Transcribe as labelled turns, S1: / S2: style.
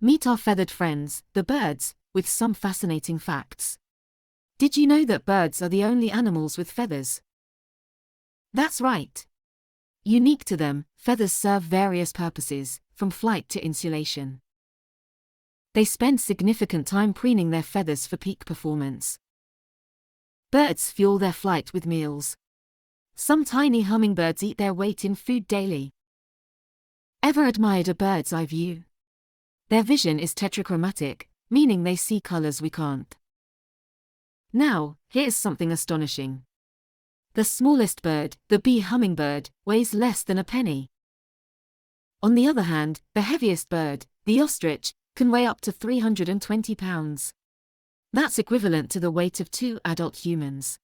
S1: Meet our feathered friends, the birds, with some fascinating facts. Did you know that birds are the only animals with feathers? That's right. Unique to them, feathers serve various purposes, from flight to insulation. They spend significant time preening their feathers for peak performance. Birds fuel their flight with meals. Some tiny hummingbirds eat their weight in food daily. Ever admired a bird's eye view? Their vision is tetrachromatic, meaning they see colors we can't. Now, here's something astonishing. The smallest bird, the bee hummingbird, weighs less than a penny. On the other hand, the heaviest bird, the ostrich, can weigh up to 320 pounds. That's equivalent to the weight of 2 adult humans.